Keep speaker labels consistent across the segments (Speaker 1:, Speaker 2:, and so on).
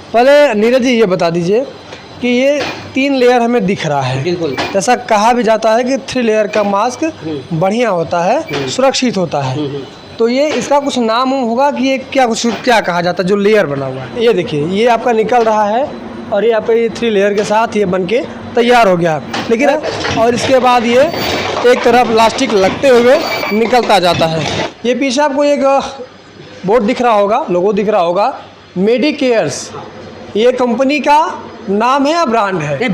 Speaker 1: पहले नीरज जी ये बता दीजिए कि ये 3 लेयर हमें दिख रहा है।
Speaker 2: बिल्कुल।
Speaker 1: जैसा कहा भी जाता है कि 3 लेयर का मास्क बढ़िया होता है, सुरक्षित होता है। तो ये इसका कुछ नाम होगा कि ये क्या कहा जाता है जो लेयर बना हुआ है? ये देखिए, ये आपका निकल रहा है और ये आपका ये 3 लेयर के साथ ये बन के तैयार हो गया। लेकिन और इसके बाद ये एक तरफ प्लास्टिक लगते हुए निकलता जाता है। ये पीछे आपको एक बोर्ड दिख रहा होगा, लोगो दिख रहा होगा, मेडिकेयर्स। ये कंपनी का नाम है या ब्रांड है?
Speaker 2: नहीं,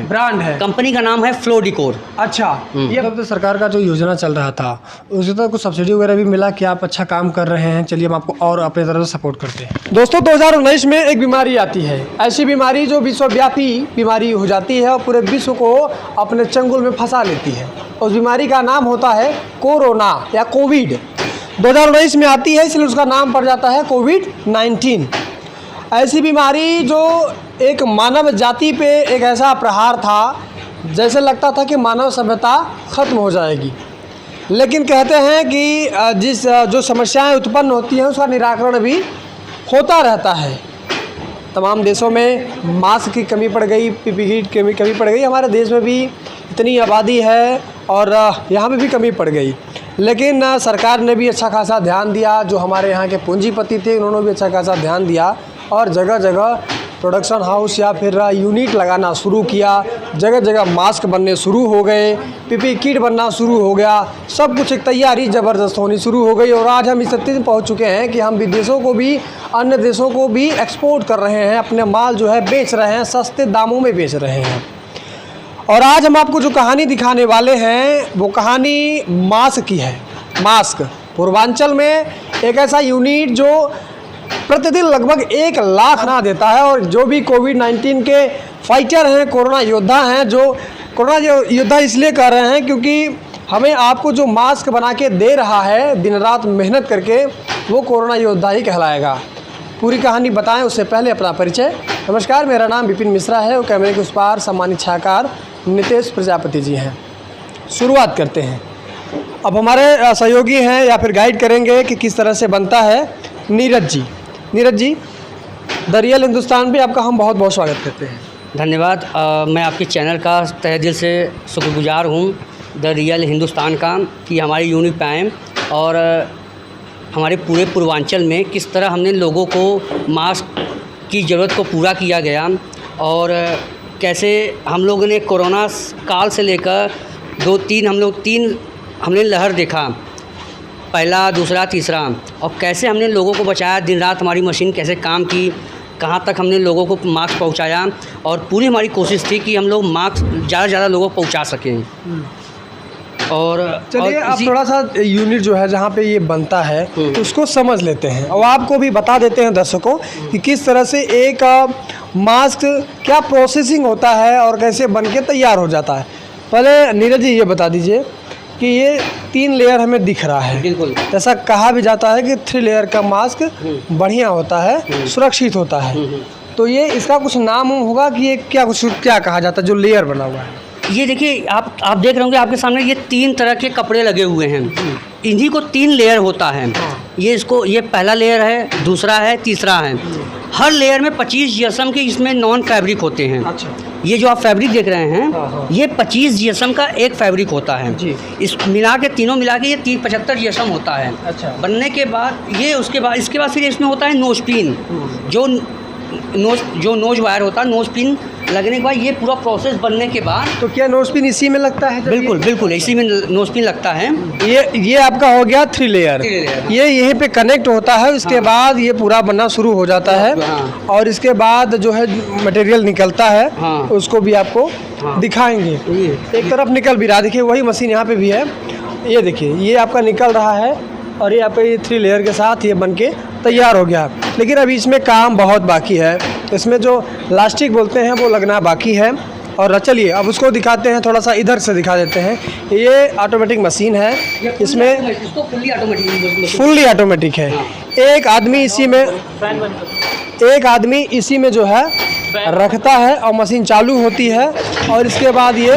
Speaker 2: ब्रांड है। कंपनी का नाम है फ्लोडिकोर।
Speaker 1: अच्छा, ये तो सरकार का जो योजना चल रहा था उसके तो कुछ सब्सिडी वगैरह भी मिला कि आप अच्छा काम कर रहे हैं, चलिए हम आपको और अपने तरफ से सपोर्ट करते हैं। दोस्तों, 2019 में एक बीमारी आती है, ऐसी बीमारी जो विश्वव्यापी बीमारी हो जाती है और पूरे विश्व को अपने चंगुल में फंसा लेती है। उस बीमारी का नाम होता है कोरोना या कोविड। 2019 में आती है, इसलिए उसका नाम पड़ जाता है कोविड-19। ऐसी बीमारी जो एक मानव जाति पे एक ऐसा प्रहार था जैसे लगता था कि मानव सभ्यता ख़त्म हो जाएगी। लेकिन कहते हैं कि जो समस्याएं उत्पन्न होती हैं उसका निराकरण भी होता रहता है। तमाम देशों में मास्क की कमी पड़ गई, पीपीई की कमी पड़ गई। हमारे देश में भी इतनी आबादी है और यहाँ पे भी कमी पड़ गई। लेकिन सरकार ने भी अच्छा खासा ध्यान दिया, जो हमारे यहाँ के पूंजीपति थे उन्होंने भी अच्छा खासा ध्यान दिया और जगह जगह प्रोडक्शन हाउस या फिर यूनिट लगाना शुरू किया। जगह जगह मास्क बनने शुरू हो गए, पीपीई किट बनना शुरू हो गया। सब कुछ एक तैयारी ज़बरदस्त होनी शुरू हो गई और आज हम इस स्थिति में पहुँच चुके हैं कि हम विदेशों को भी, अन्य देशों को भी एक्सपोर्ट कर रहे हैं, अपने माल जो है बेच रहे हैं, सस्ते दामों में बेच रहे हैं। और आज हम आपको जो कहानी दिखाने वाले हैं वो कहानी मास्क की है। मास्क पूर्वांचल में एक ऐसा यूनिट जो प्रतिदिन लगभग 1 लाख ना देता है और जो भी कोविड-19 के फाइटर हैं, कोरोना योद्धा हैं, जो कोरोना योद्धा इसलिए कर रहे हैं क्योंकि हमें आपको जो मास्क बना के दे रहा है दिन रात मेहनत करके, वो कोरोना योद्धा ही कहलाएगा। पूरी कहानी बताएं उससे पहले अपना परिचय। नमस्कार, मेरा नाम विपिन मिश्रा है और कैमरे के उस पार सम्मानित छायाकार नितेश प्रजापति जी हैं। शुरुआत करते हैं। अब हमारे सहयोगी हैं या फिर गाइड करेंगे कि किस तरह से बनता है, नीरज जी। नीरज जी, द रियल हिंदुस्तान पे आपका हम बहुत बहुत स्वागत करते हैं।
Speaker 2: धन्यवाद। मैं आपके चैनल का तहे दिल से शुक्रगुजार हूँ, द रियल हिंदुस्तान का, कि हमारी यूनिट पे आएँ और हमारे पूरे पूर्वांचल में किस तरह हमने लोगों को मास्क की ज़रूरत को पूरा किया गया और कैसे हम लोगों ने कोरोना काल से लेकर 2-3 हमने लहर देखा, पहला, दूसरा, तीसरा, और कैसे हमने लोगों को बचाया। दिन रात हमारी मशीन कैसे काम की, कहाँ तक हमने लोगों को मास्क पहुंचाया और पूरी हमारी कोशिश थी कि हम लोग मास्क ज़्यादा से ज़्यादा लोगों को पहुंचा सकें। और
Speaker 1: चलिए आप थोड़ा सा यूनिट जो है जहाँ पे ये बनता है उसको समझ लेते हैं और आपको भी बता देते हैं दर्शकों कि किस तरह से एक मास्क क्या प्रोसेसिंग होता है और कैसे बन के तैयार हो जाता है। पहले नीरज जी ये बता दीजिए कि ये 3 लेयर हमें दिख रहा है।
Speaker 2: बिल्कुल।
Speaker 1: जैसा कहा भी जाता है कि 3 लेयर का मास्क बढ़िया होता है, सुरक्षित होता है। तो ये इसका कुछ नाम होगा कि ये क्या कहा जाता है जो लेयर बना हुआ है?
Speaker 2: ये देखिए, आप देख रहे होंगे आपके सामने ये 3 तरह के कपड़े लगे हुए हैं। इन्हीं को 3 लेयर होता है। ये पहला लेयर है, दूसरा है, तीसरा है। हर लेयर में 25 जीएसएम के इसमें नॉन फैब्रिक होते हैं।
Speaker 1: अच्छा।
Speaker 2: ये जो आप फैब्रिक देख रहे हैं, ये 25 जीएसएम का एक फैब्रिक होता है जी। इस तीनों मिला के ये 75 जीएसएम होता है। अच्छा। बनने के बाद इसके बाद फिर इसमें होता है नोज पिन, जो नोज वायर होता है। नोज पिन लगने के बाद ये पूरा प्रोसेस बनने के बाद,
Speaker 1: तो क्या नोज पिन इसी में लगता है?
Speaker 2: बिल्कुल इसी में नोज पिन लगता है।
Speaker 1: ये आपका हो गया 3 लेयर। ये यहीं पे कनेक्ट होता है, उसके बाद ये पूरा बनना शुरू हो जाता है और इसके बाद जो है मटेरियल निकलता है, उसको भी आपको दिखाएंगे। एक तरफ निकल भी रहा, देखिए वही मशीन यहाँ पे भी है। ये देखिए, ये आपका निकल रहा है और ये आपका ये 3 लेयर के साथ ये बन के तैयार हो गया। लेकिन अभी इसमें काम बहुत बाकी है। इसमें जो प्लास्टिक बोलते हैं वो लगना बाकी है। और चलिए अब उसको दिखाते हैं, थोड़ा सा इधर से दिखा देते हैं। ये ऑटोमेटिक मशीन है, इसमें फुल्ली ऑटोमेटिक है। एक आदमी इसी में जो है रखता है और मशीन चालू होती है और इसके बाद ये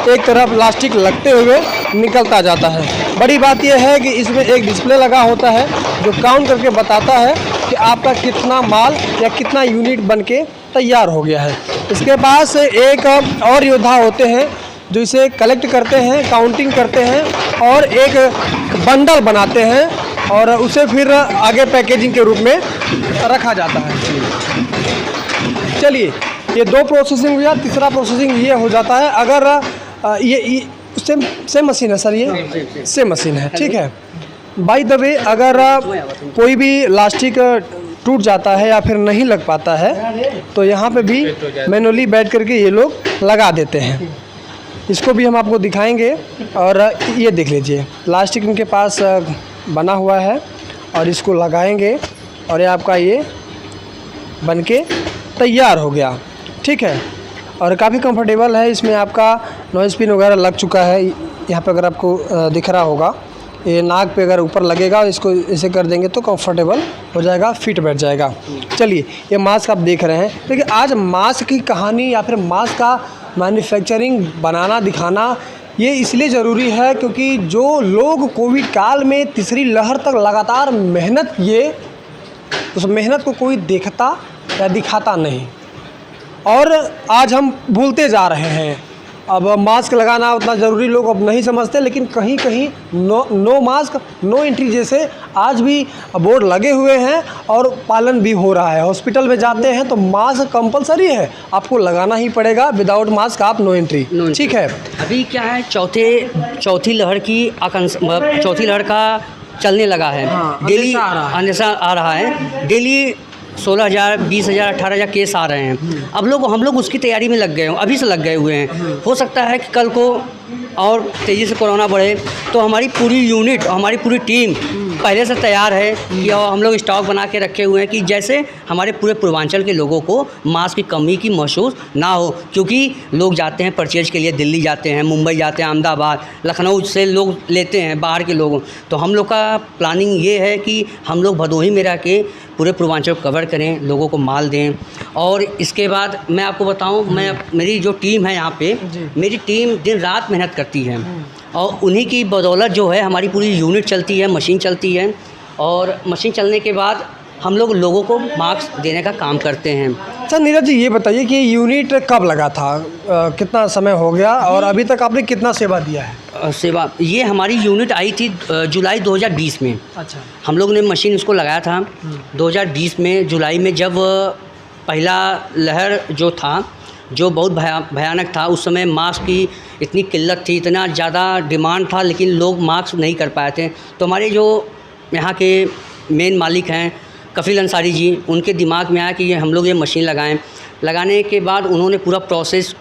Speaker 1: एक तरफ प्लास्टिक लगते हुए निकलता जाता है। बड़ी बात यह है कि इसमें एक डिस्प्ले लगा होता है जो काउंट करके बताता है कि आपका कितना माल या कितना यूनिट बन के तैयार हो गया है। इसके पास एक और योद्धा होते हैं जो इसे कलेक्ट करते हैं, काउंटिंग करते हैं और एक बंडल बनाते हैं और उसे फिर आगे पैकेजिंग के रूप में रखा जाता है। चलिए, ये 2 प्रोसेसिंग हो गया, तीसरा प्रोसेसिंग ये हो जाता है अगर ये सेम मशीन है सर, ये सेम मशीन है, ठीक है। बाय द वे, अगर कोई भी प्लास्टिक टूट जाता है या फिर नहीं लग पाता है तो यहाँ पे भी मैनुअली बैठ करके ये लोग लगा देते हैं। इसको भी हम आपको दिखाएंगे और ये देख लीजिए, प्लास्टिक इनके पास बना हुआ है और इसको लगाएंगे और ये आपका ये बन के तैयार हो गया, ठीक है। और काफ़ी कंफर्टेबल है, इसमें आपका नॉइज़ पिन वगैरह लग चुका है। यहाँ पे अगर आपको दिख रहा होगा, ये नाक पे अगर ऊपर लगेगा, इसको ऐसे कर देंगे तो कंफर्टेबल हो जाएगा, फिट बैठ जाएगा। चलिए, ये मास्क आप देख रहे हैं, देखिए आज मास्क की कहानी या फिर मास्क का मैन्युफैक्चरिंग बनाना दिखाना ये इसलिए ज़रूरी है क्योंकि जो लोग कोविड काल में तीसरी लहर तक लगातार मेहनत किए, उस मेहनत को कोई देखता या दिखाता नहीं और आज हम भूलते जा रहे हैं। अब मास्क लगाना उतना ज़रूरी लोग अब नहीं समझते, लेकिन कहीं कहीं नो मास्क नो एंट्री जैसे आज भी बोर्ड लगे हुए हैं और पालन भी हो रहा है। हॉस्पिटल में जाते हैं तो मास्क कंपलसरी है, आपको लगाना ही पड़ेगा, विदाउट मास्क आप नो एंट्री, ठीक है।
Speaker 2: अभी क्या है, चौथी लहर की चौथी लहर का चलने लगा है। डेली अंदेशा आ रहा है, डेली 16,000, 20,000, 18,000 केस आ रहे हैं। अब हम लोग उसकी तैयारी में लग गए हैं, अभी से लग गए हुए हैं। हो सकता है कि कल को और तेज़ी से कोरोना बढ़े तो हमारी पूरी यूनिट, हमारी पूरी टीम पहले से तैयार है कि हम लोग स्टॉक बना के रखे हुए हैं कि जैसे हमारे पूरे पूर्वांचल के लोगों को मास्क की कमी की महसूस ना हो। क्योंकि लोग जाते हैं परचेज के लिए, दिल्ली जाते हैं, मुंबई जाते हैं, अहमदाबाद, लखनऊ से लोग लेते हैं बाहर के लोगों। तो हम लोग का प्लानिंग ये है कि हम लोग भदोही में रह के पूरे पूर्वांचल को कवर करें, लोगों को माल दें। और इसके बाद मैं आपको बताऊं, मेरी जो टीम है यहाँ पे, मेरी टीम दिन रात मेहनत करती है और उन्हीं की बदौलत जो है हमारी पूरी यूनिट चलती है, मशीन चलती है। और मशीन चलने के बाद हम लोग लोगों को मास्क देने का काम करते हैं।
Speaker 1: अच्छा नीरज जी, ये बताइए कि यूनिट कब लगा था, कितना समय हो गया और अभी तक आपने कितना सेवा दिया है?
Speaker 2: सेवा, ये हमारी यूनिट आई थी जुलाई 2020 में।
Speaker 1: अच्छा,
Speaker 2: हम लोग ने मशीन इसको लगाया था 2020 में जुलाई में, जब पहला लहर जो था, जो बहुत भयानक था। उस समय मास्क की इतनी किल्लत थी, इतना ज़्यादा डिमांड था, लेकिन लोग मास्क नहीं कर पाए थे। तो हमारे जो यहाँ के मेन मालिक हैं कफील अंसारी जी, उनके दिमाग में आया कि हम लोग ये मशीन लगाएं। लगाने के बाद उन्होंने पूरा प्रोसेस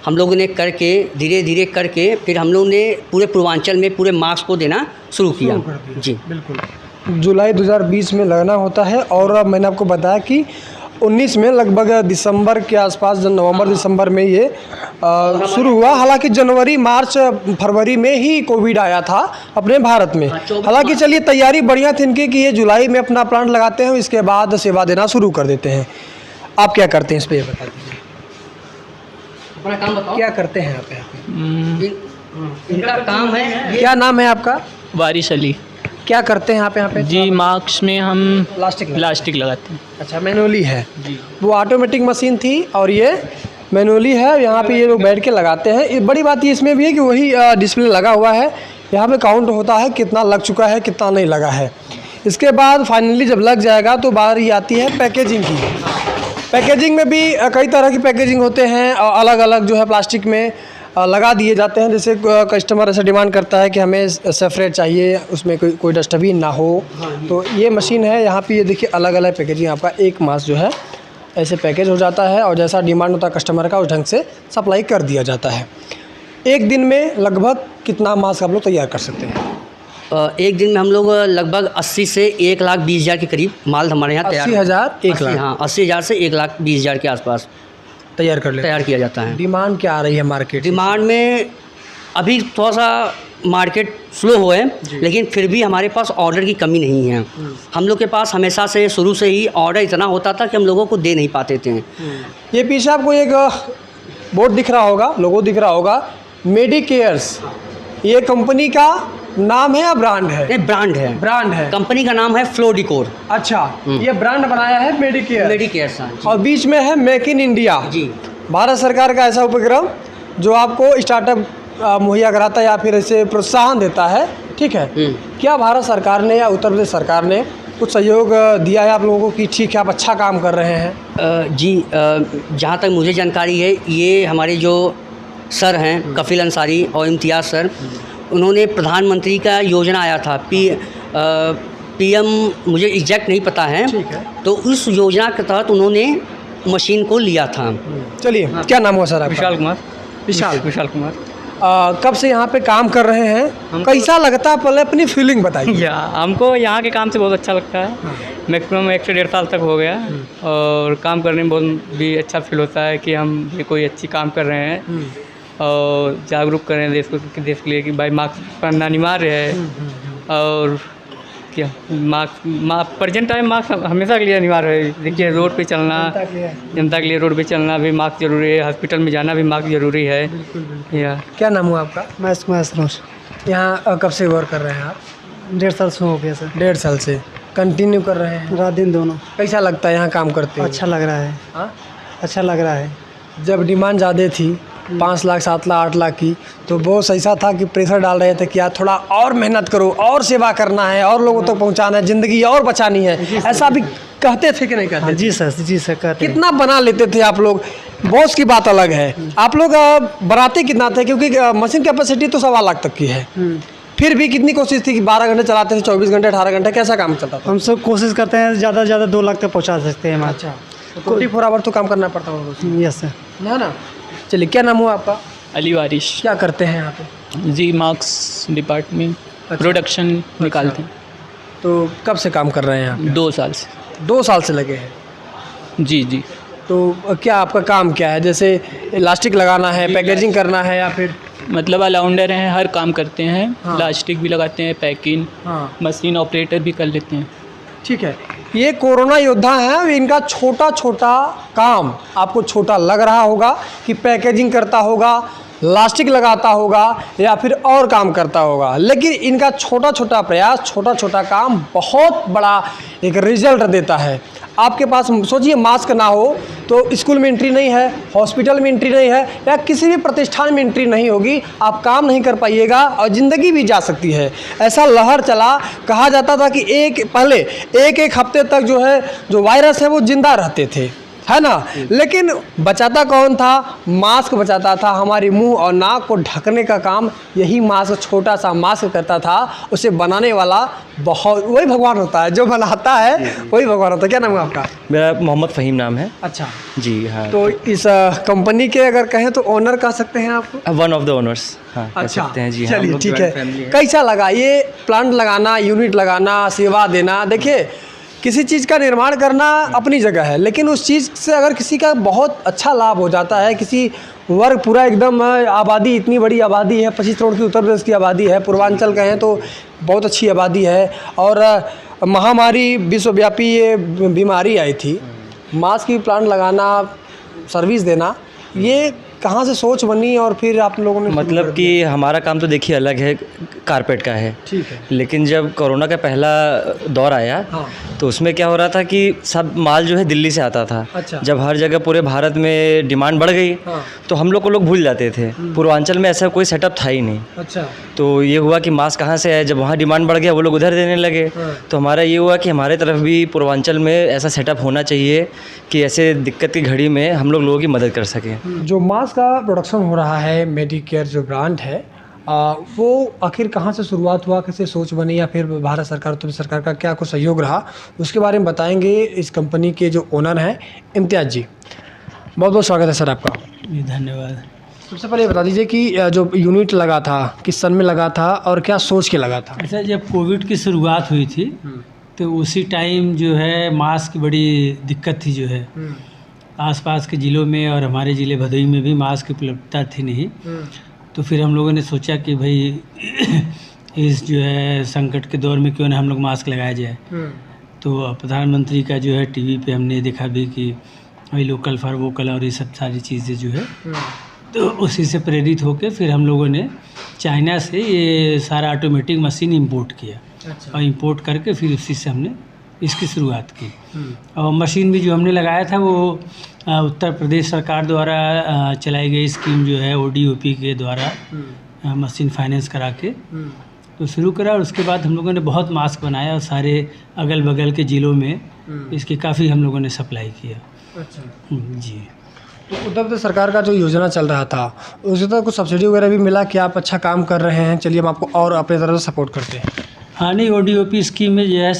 Speaker 2: हम लोगों ने करके धीरे धीरे करके फिर हम लोग ने पूरे पूर्वांचल में पूरे मास्क को देना शुरू किया। जी
Speaker 1: बिल्कुल, जुलाई 2020 में लगना होता है और मैंने आपको बताया कि 19 में लगभग दिसंबर के आसपास, नवंबर दिसंबर में ये शुरू हुआ। हालांकि जनवरी मार्च फरवरी में ही कोविड आया था अपने भारत में। हालांकि चलिए, तैयारी बढ़िया थी इनकी कि ये जुलाई में अपना प्लांट लगाते हैं, इसके बाद सेवा देना शुरू कर देते हैं। आप क्या करते हैं इस पर ये बता दीजिए,
Speaker 2: अपना काम बताओ।
Speaker 1: क्या करते हैं आप यहाँ पे?
Speaker 2: इनका काम है,
Speaker 1: क्या नाम है आपका?
Speaker 3: वारिस अली।
Speaker 1: क्या करते हैं आप यहाँ पे?
Speaker 3: जी, मास्क में हम
Speaker 1: प्लास्टिक
Speaker 3: लगाते हैं।
Speaker 1: अच्छा, मैनुअली है
Speaker 3: जी।
Speaker 1: वो ऑटोमेटिक मशीन थी और ये मैनुअली है। यहाँ पे ये लोग बैठ के लगाते हैं। ये बड़ी बात ये इसमें भी है कि वही डिस्प्ले लगा हुआ है, यहाँ पे काउंट होता है कितना लग चुका है, कितना नहीं लगा है। इसके बाद फाइनली जब लग जाएगा तो बारी आती है पैकेजिंग की। पैकेजिंग में भी कई तरह की पैकेजिंग होते हैं, अलग अलग जो है प्लास्टिक में लगा दिए जाते हैं। जैसे कस्टमर ऐसा डिमांड करता है कि हमें सेपरेट चाहिए, उसमें कोई डस्टबिन ना हो, तो ये मशीन है। यहाँ पे ये देखिए अलग अलग पैकेजिंग, आपका एक मास्क जो है ऐसे पैकेज हो जाता है और जैसा डिमांड होता है कस्टमर का उस ढंग से सप्लाई कर दिया जाता है। एक दिन में लगभग कितना मास्क आप लोग तैयार कर सकते हैं?
Speaker 2: एक दिन में हम लोग लगभग 80 से 1,20,000 के करीब माल हमारे यहाँ तैयार
Speaker 1: 80,000 1 लाख?
Speaker 2: हाँ, 80,000 से 1,20,000 के आसपास तैयार किया जाता है।
Speaker 1: डिमांड क्या आ रही है मार्केट?
Speaker 2: डिमांड में अभी थोड़ा सा मार्केट स्लो हो है, लेकिन फिर भी हमारे पास ऑर्डर की कमी नहीं है। हम लोग के पास हमेशा से शुरू से ही ऑर्डर इतना होता था कि हम लोगों को दे नहीं पाते थे।
Speaker 1: ये पीछे आपको एक बोर्ड दिख रहा होगा, लोगो दिख रहा होगा, मेडिकेयर्स, ये कंपनी का नाम है या ब्रांड है?
Speaker 2: ये ब्रांड है।
Speaker 1: ब्रांड है।
Speaker 2: कंपनी का नाम है फ्लो डिकोर।
Speaker 1: अच्छा, ये ब्रांड बनाया है मेडिकेयर।
Speaker 2: मेडिकेयर साथ
Speaker 1: और बीच में है मेक इन इंडिया।
Speaker 2: जी।
Speaker 1: भारत सरकार का ऐसा उपक्रम जो आपको स्टार्टअप मुहैया कराता है या फिर ऐसे प्रोत्साहन देता है, ठीक है। क्या भारत सरकार ने या उत्तर प्रदेश सरकार ने कुछ सहयोग दिया है आप लोगों को कि ठीक है आप अच्छा काम कर रहे हैं?
Speaker 2: जी, जहाँ तक मुझे जानकारी है, ये हमारे जो सर हैं कफिल अंसारी और इम्तियाज़ सर, उन्होंने प्रधानमंत्री का योजना आया था पीएम, मुझे एग्जैक्ट नहीं पता है,
Speaker 1: ठीक है।
Speaker 2: तो उस योजना के तहत उन्होंने मशीन को लिया था।
Speaker 1: चलिए, क्या नाम हुआ सर आपका?
Speaker 3: विशाल कुमार।
Speaker 1: विशाल
Speaker 3: कुमार।
Speaker 1: कब से यहाँ पे काम कर रहे हैं? कैसा लगता है, पहले अपनी फीलिंग बताइए।
Speaker 3: हमको यहाँ के काम से बहुत अच्छा लगता है। मैक्सिमम 1 से 1.5 साल तक हो गया और काम करने में बहुत भी अच्छा फील होता है कि हम भी कोई अच्छी काम कर रहे हैं और जागरूक कर रहे हैं देश के लिए कि भाई मास्क पहनना अनिवार्य है। और क्या मास्क प्रेजेंट टाइम मास्क हमेशा के लिए अनिवार्य है। देखिए, रोड पे चलना, जनता के लिए रोड पे चलना भी मास्क ज़रूरी है, हॉस्पिटल में जाना भी मास्क ज़रूरी है। या
Speaker 1: क्या नाम हुआ आपका?
Speaker 4: महेश कुमार सरोज।
Speaker 1: यहाँ कब से वर्क कर रहे हैं आप?
Speaker 4: 1.5 साल से हो गया सर।
Speaker 1: 1.5 साल से कंटिन्यू कर रहे हैं?
Speaker 4: रात दिन दोनों।
Speaker 1: कैसा लगता है यहाँ काम करते हुए?
Speaker 4: अच्छा लग रहा है।
Speaker 1: हाँ?
Speaker 4: अच्छा लग रहा है।
Speaker 1: जब डिमांड ज़्यादा थी 5 लाख 7 लाख 8 लाख की, तो बहुत ऐसा था कि प्रेशर डाल रहे थे कि यार थोड़ा और मेहनत करो, और सेवा करना है, और लोगों तक पहुंचाना है, ज़िंदगी और बचानी है, ऐसा भी कहते थे कि नहीं कहते?
Speaker 4: जी सर, जी सर कहते हैं।
Speaker 1: कितना बना लेते थे आप लोग? बॉस की बात अलग है, आप लोग बनाते कितना थे? क्योंकि मशीन कैपेसिटी तो 1.25 लाख तक की है, फिर भी कितनी कोशिश थी कि 12 घंटे चलाते थे, 24 घंटे 18 घंटे, कैसा काम चलता था?
Speaker 4: हम सब कोशिश करते हैं ज़्यादा से ज़्यादा 2 लाख तक पहुँचा सकते हैं हम।
Speaker 1: अच्छा, 24 आवर तो काम करना पड़ता होगा।
Speaker 4: Yes sir.
Speaker 1: ना। चलिए, क्या नाम हुआ आपका?
Speaker 3: अली वारिश।
Speaker 1: क्या करते हैं यहाँ पे?
Speaker 3: जी, मार्क्स डिपार्टमेंट प्रोडक्शन निकालते हैं।
Speaker 1: तो कब से काम कर रहे हैं यहाँ पे?
Speaker 3: 2 साल से।
Speaker 1: 2 साल से लगे हैं।
Speaker 3: जी।
Speaker 1: तो क्या आपका काम क्या है? जैसे इलास्टिक लगाना है, पैकेजिंग करना है, या फिर
Speaker 3: मतलब अलाउंडर हैं, हर काम करते हैं।
Speaker 1: हाँ।
Speaker 3: प्लास्टिक भी लगाते हैं, पैकिंग,
Speaker 1: हाँ,
Speaker 3: मशीन ऑपरेटर भी कर लेते हैं।
Speaker 1: ठीक है। ये कोरोना योद्धा हैं, इनका छोटा छोटा काम आपको छोटा लग रहा होगा कि पैकेजिंग करता होगा, लास्टिक लगाता होगा, या फिर और काम करता होगा, लेकिन इनका छोटा छोटा प्रयास, छोटा छोटा काम बहुत बड़ा एक रिजल्ट देता है। आपके पास सोचिए, मास्क ना हो तो स्कूल में एंट्री नहीं है, हॉस्पिटल में एंट्री नहीं है, या किसी भी प्रतिष्ठान में एंट्री नहीं होगी, आप काम नहीं कर पाइएगा और ज़िंदगी भी जा सकती है। ऐसा लहर चला, कहा जाता था कि पहले एक हफ्ते तक जो वायरस है वो जिंदा रहते थे, है ना। लेकिन बचाता कौन था? मास्क बचाता था। हमारी मुंह और नाक को ढकने का काम यही मास्क, छोटा सा मास्क करता था। उसे बनाने वाला वही भगवान होता है, जो बनाता है वही भगवान होता है। क्या नाम है आपका?
Speaker 5: मेरा मोहम्मद फ़हीम नाम है।
Speaker 1: अच्छा
Speaker 5: जी हाँ।
Speaker 1: तो इस कंपनी के अगर कहें तो ओनर कह सकते हैं आपको?
Speaker 5: वन ऑफ द ओनर्स, हाँ कह
Speaker 1: अच्छा,
Speaker 5: सकते हैं जी। हाँ,
Speaker 1: चलिए ठीक है। कैसा लगा ये प्लांट लगाना, यूनिट लगाना, सेवा देना? देखिए, किसी चीज़ का निर्माण करना अपनी जगह है, लेकिन उस चीज़ से अगर किसी का बहुत अच्छा लाभ हो जाता है, किसी वर्ग पूरा एकदम आबादी, इतनी बड़ी आबादी है, 25 करोड़ की उत्तर प्रदेश की आबादी है, पूर्वांचल कहें तो बहुत अच्छी आबादी है, और महामारी विश्वव्यापी ये बीमारी आई थी, मास्क की प्लांट लगाना, सर्विस देना, ये कहाँ से सोच बनी और फिर आप लोगों ने?
Speaker 5: मतलब कि हमारा काम तो देखिए अलग है, कारपेट का है,
Speaker 1: ठीक है।
Speaker 5: लेकिन जब कोरोना का पहला दौर आया,
Speaker 1: हाँ।
Speaker 5: तो उसमें क्या हो रहा था कि सब माल जो है दिल्ली से आता था।
Speaker 1: अच्छा।
Speaker 5: जब हर जगह पूरे भारत में डिमांड बढ़ गई,
Speaker 1: हाँ।
Speaker 5: तो हम लोग को लोग भूल जाते थे। पूर्वांचल में ऐसा कोई सेटअप था ही नहीं।
Speaker 1: अच्छा।
Speaker 5: तो ये हुआ कि मास्क कहाँ से आए, जब वहाँ डिमांड बढ़ गया वो लोग उधर देने लगे।
Speaker 1: हाँ।
Speaker 5: तो हमारा ये हुआ कि हमारे तरफ भी पूर्वांचल में ऐसा सेटअप होना चाहिए कि ऐसे दिक्कत की घड़ी में हम लोगों की मदद कर सकें।
Speaker 1: जो मास्क का प्रोडक्शन हो रहा है, मेडिकेयर जो ब्रांड है, वो आखिर कहाँ से शुरुआत हुआ, कैसे सोच बनी, या फिर भारत सरकार, उत्तर सरकार का क्या कुछ सहयोग रहा, उसके बारे में बताएंगे इस कंपनी के जो ओनर हैं इम्तियाज़ जी। बहुत बहुत स्वागत है सर आपका।
Speaker 4: जी धन्यवाद।
Speaker 1: सबसे पहले बता दीजिए कि जो यूनिट लगा था किस सन में लगा था और क्या सोच के लगा था?
Speaker 6: अच्छा, जब कोविड की शुरुआत हुई थी तो उसी टाइम जो है मास्क की बड़ी दिक्कत थी। जो है आसपास के ज़िलों में और हमारे ज़िले भदोही में भी मास्क की उपलब्धता थी नहीं। तो फिर हम लोगों ने सोचा कि भाई इस जो है संकट के दौर में क्यों ना हम लोग मास्क लगाया जाए। तो प्रधानमंत्री का जो है टीवी पे हमने देखा भी कि भाई लोकल फॉर वोकल और ये सब सारी चीज़ें जो है तो उसी से प्रेरित होकर फिर हम लोगों ने चाइना से ये सारा ऑटोमेटिक मशीन इंपोर्ट किया। और इंपोर्ट करके फिर उसी से हमने इसकी शुरुआत की। और मशीन भी जो हमने लगाया था वो उत्तर प्रदेश सरकार द्वारा चलाई गई स्कीम जो है ODOP के द्वारा मशीन फाइनेंस करा के तो शुरू करा। और उसके बाद हम लोगों ने बहुत मास्क बनाया और सारे अगल बगल के ज़िलों में इसकी काफ़ी हम लोगों ने सप्लाई किया। जी।
Speaker 1: तो उत्तर प्रदेश सरकार का जो योजना चल रहा था उससे तो कुछ सब्सिडी वगैरह भी मिला कि आप अच्छा काम कर रहे हैं, चलिए हम आपको और अपने तरफ से सपोर्ट करते हैं।
Speaker 6: हाँ, नहीं, ODOP स्कीम में जो है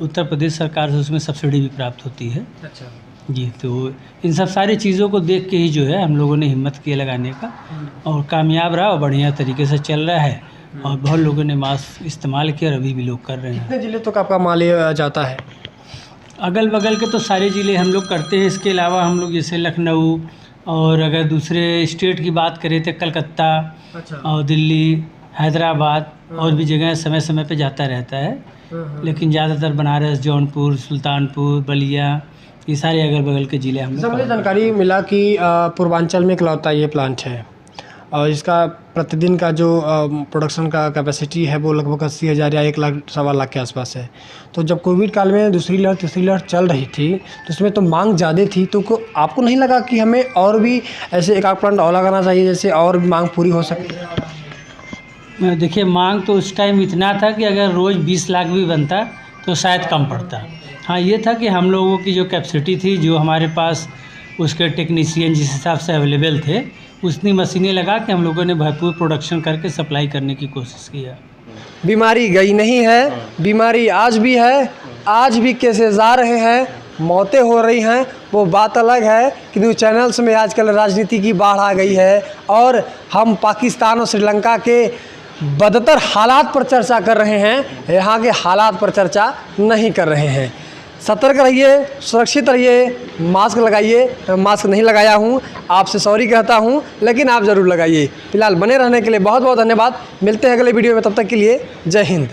Speaker 6: उत्तर प्रदेश सरकार से उसमें सब्सिडी भी प्राप्त होती है।
Speaker 1: अच्छा
Speaker 6: जी। तो इन सब सारी चीज़ों को देख के ही जो है हम लोगों ने हिम्मत किया लगाने का और कामयाब रहा और बढ़िया तरीके से चल रहा है। और बहुत लोगों ने मास्क इस्तेमाल किया और अभी भी लोग कर रहे हैं।
Speaker 1: कितने ज़िले तक आपका माल ये जाता है?
Speaker 6: अगल बगल के तो सारे ज़िले हम लोग करते हैं। इसके अलावा हम लोग जैसे लखनऊ और अगर दूसरे स्टेट की बात करें तो कलकत्ता और दिल्ली, हैदराबाद और भी जगह समय समय पे जाता रहता है। लेकिन ज़्यादातर बनारस, जौनपुर, सुल्तानपुर, बलिया, ये सारे अगल बगल के ज़िले हम लोग।
Speaker 1: मुझे जानकारी मिला कि पूर्वांचल में इकलौता ये प्लांट है और इसका प्रतिदिन का जो प्रोडक्शन का कैपेसिटी है वो लगभग 80,000 या 1 लाख सवा लाख के आसपास है। तो जब कोविड काल में दूसरी लहर तीसरी लहर चल रही थी तो उसमें तो मांग ज़्यादा थी, तो आपको नहीं लगा कि हमें और भी ऐसे एक आध प्लांट और लगाना चाहिए जैसे और भी मांग पूरी हो सके?
Speaker 6: देखिए, मांग तो उस टाइम इतना था कि अगर रोज़ 20 लाख भी बनता तो शायद कम पड़ता। हाँ, ये था कि हम लोगों की जो कैपेसिटी थी, जो हमारे पास उसके टेक्नीशियन जिस हिसाब से अवेलेबल थे, उतनी मशीनें लगा के हम लोगों ने भरपूर प्रोडक्शन करके सप्लाई करने की कोशिश किया।
Speaker 1: बीमारी गई नहीं है, बीमारी आज भी है, आज भी केसेस आ रहे हैं, मौतें हो रही हैं, वो बात अलग है कि न्यूज़ चैनल्स में आजकल राजनीति की बाढ़ आ गई है और हम पाकिस्तान और श्रीलंका के बदतर हालात पर चर्चा कर रहे हैं, यहाँ के हालात पर चर्चा नहीं कर रहे हैं। सतर्क रहिए, सुरक्षित रहिए, मास्क लगाइए। मैं मास्क नहीं लगाया हूँ, आपसे सॉरी कहता हूँ, लेकिन आप ज़रूर लगाइए। फिलहाल बने रहने के लिए बहुत बहुत धन्यवाद। मिलते हैं अगले वीडियो में, तब तक के लिए जय हिंद।